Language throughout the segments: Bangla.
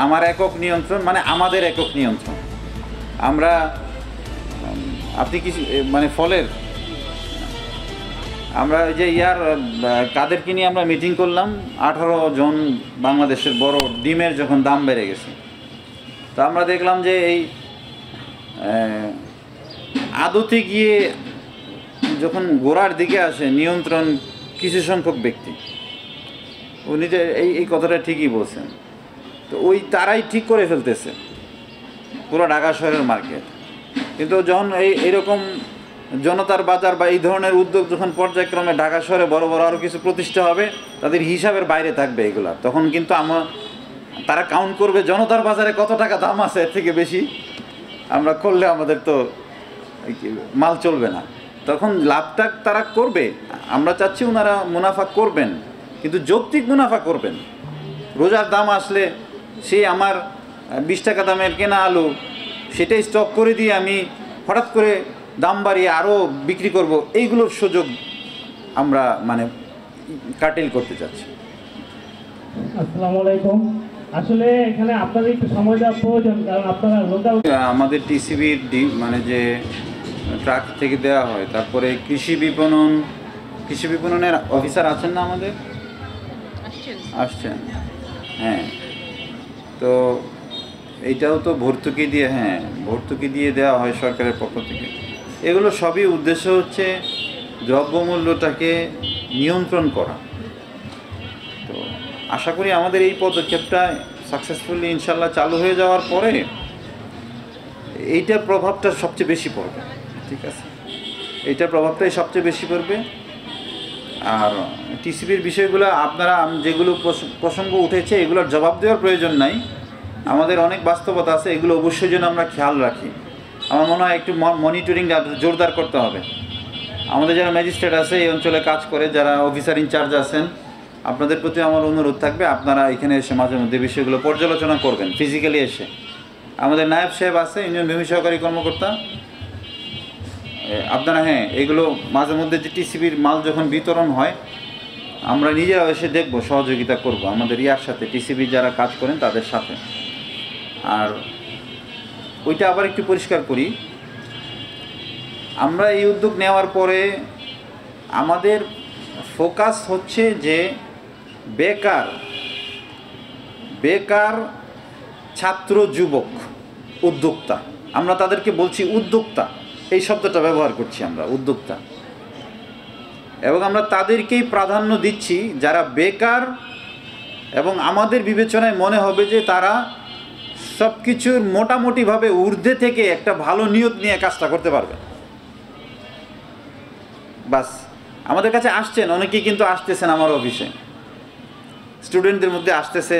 আমার একক নিয়ন্ত্রণ মানে আমাদের একক নিয়ন্ত্রণ। আমরা আপনি কি মানে ফলের আমরা যে কাদেরকে নিয়ে আমরা মিটিং করলাম 18 জন বাংলাদেশের বড় ডিমের যখন দাম বেড়ে গেছে, তো আমরা দেখলাম যে এই আদতে গিয়ে যখন গোড়ার দিকে আসে নিয়ন্ত্রণ কিছু সংখ্যক ব্যক্তি, উনি যে এই কথাটা ঠিকই বলছেন। তো তারাই ঠিক করে ফেলতেছে পুরো ঢাকা শহরের মার্কেট। কিন্তু যখন এইরকম জনতার বাজার বা এই ধরনের উদ্যোগ যখন পর্যায়ক্রমে ঢাকা শহরে বড় বড় আরও কিছু প্রতিষ্ঠা হবে, তাদের হিসাবের বাইরে থাকবে এগুলা, তখন কিন্তু তারা কাউন্ট করবে জনতার বাজারে কত টাকা দাম আছে, এর থেকে বেশি আমরা করলে আমাদের তো মাল চলবে না। তখন লাভটা তারা করবে। আমরা চাচ্ছি ওনারা মুনাফা করবেন, কিন্তু যৌক্তিক মুনাফা করবেন। রোজার দাম আসলে আমার 20 টাকা দামের কেনা আলু সেটাই স্টক করে দিয়ে আমি হঠাৎ করে দাম বাড়িয়ে আরও বিক্রি করব, এইগুলোর সুযোগ আমরা মানে কাটিল করতে চাচ্ছি। আসসালামু আলাইকুম। আসলে এখানে আপনাদের একটু সময় দেওয়া প্রয়োজন, কারণ আপনারা লোকাল আমাদের টিসিবির মানে যে ট্রাক থেকে দেওয়া হয়, তারপরে কৃষি বিপণনের অফিসার আছেন না আমাদের? আসছেন, হ্যাঁ। তো এইটাও তো ভর্তুকি দিয়ে দেওয়া হয় সরকারের পক্ষ থেকে। এগুলো সবই উদ্দেশ্য হচ্ছে দ্রব্যমূল্যটাকে নিয়ন্ত্রণ করা। তো আশা করি আমাদের এই পদক্ষেপটা সাকসেসফুলি ইনশাল্লাহ চালু হয়ে যাওয়ার পরে এইটার প্রভাবটা সবচেয়ে বেশি পড়বে। ঠিক আছে, এইটার প্রভাবটাই সবচেয়ে বেশি পড়বে। আর টিসিবির বিষয়গুলো আপনারা যেগুলো প্রসঙ্গ উঠেছে এগুলোর জবাব দেওয়ার প্রয়োজন নাই। আমাদের অনেক বাস্তবতা আছে, এগুলো অবশ্যই যেন আমরা খেয়াল রাখি। আমার মনে হয় একটু মনিটরিংটা জোরদার করতে হবে। আমাদের যারা ম্যাজিস্ট্রেট আছে এই অঞ্চলে কাজ করে, যারা অফিসার ইনচার্জ আছেন, আপনাদের প্রতি আমার অনুরোধ থাকবে আপনারা এখানে এসে মাঝে মধ্যে বিষয়গুলো পর্যালোচনা করবেন, ফিজিক্যালি এসে। আমাদের নায়েব সাহেব আছে, ইউনিয়ন ভূমি সহকারী কর্মকর্তা, আপনারা এগুলো মাঝে মধ্যে যে টিসিবির মাল যখন বিতরণ হয় আমরা নিজেরাও এসে দেখব, সহযোগিতা করব আমাদের সাথে, টিসিবি যারা কাজ করেন তাদের সাথে। আর ওইটা আবার একটু পরিষ্কার করি, আমরা এই উদ্যোগ নেওয়ার পরে আমাদের ফোকাস হচ্ছে যে বেকার ছাত্র যুবক উদ্যোক্তা, আমরা তাদেরকে বলছি উদ্যোক্তা, এই শব্দটা ব্যবহার করছি আমরা, উদ্যোক্তা। এবং আমরা তাদেরকেই প্রাধান্য দিচ্ছি যারা বেকার এবং আমাদের বিবেচনায় মনে হবে যে তারা সব কিছুর মোটামুটিভাবে ঊর্ধ্বে থেকে একটা ভালো নিয়ত নিয়ে কাজটা করতে পারবে। বাস, আমাদের কাছে আসছেন অনেকেই, কিন্তু আসতেছেন আমার অফিসে, স্টুডেন্টদের মধ্যে আসতেছে,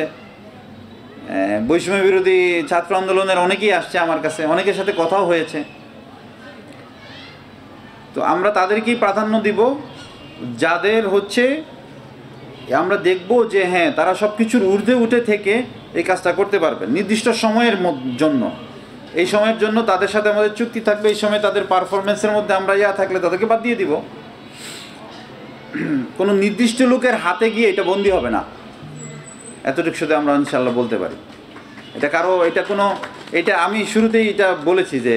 বৈষম্য বিরোধী ছাত্র আন্দোলনের অনেকেই আসছে আমার কাছে, অনেকের সাথে কথাও হয়েছে। তো আমরা তাদেরকেই প্রাধান্য দিব যাদের আমরা দেখব যে তারা সব কিছুর ঊর্ধ্বে উঠে থেকে এই কাজটা করতে পারবে নির্দিষ্ট সময়ের জন্য। এই সময়ের জন্য তাদের সাথে আমাদের চুক্তি থাকবে, এই সময় তাদের পারফরমেন্সের মধ্যে আমরা থাকলে তাদেরকে বাদ দিয়ে দিব। কোনো নির্দিষ্ট লোকের হাতে গিয়ে এটা বন্দি হবে না, এতটুকু শুধু আমরা ইনশাল্লাহ বলতে পারি। এটা আমি শুরুতেই এটা বলেছি যে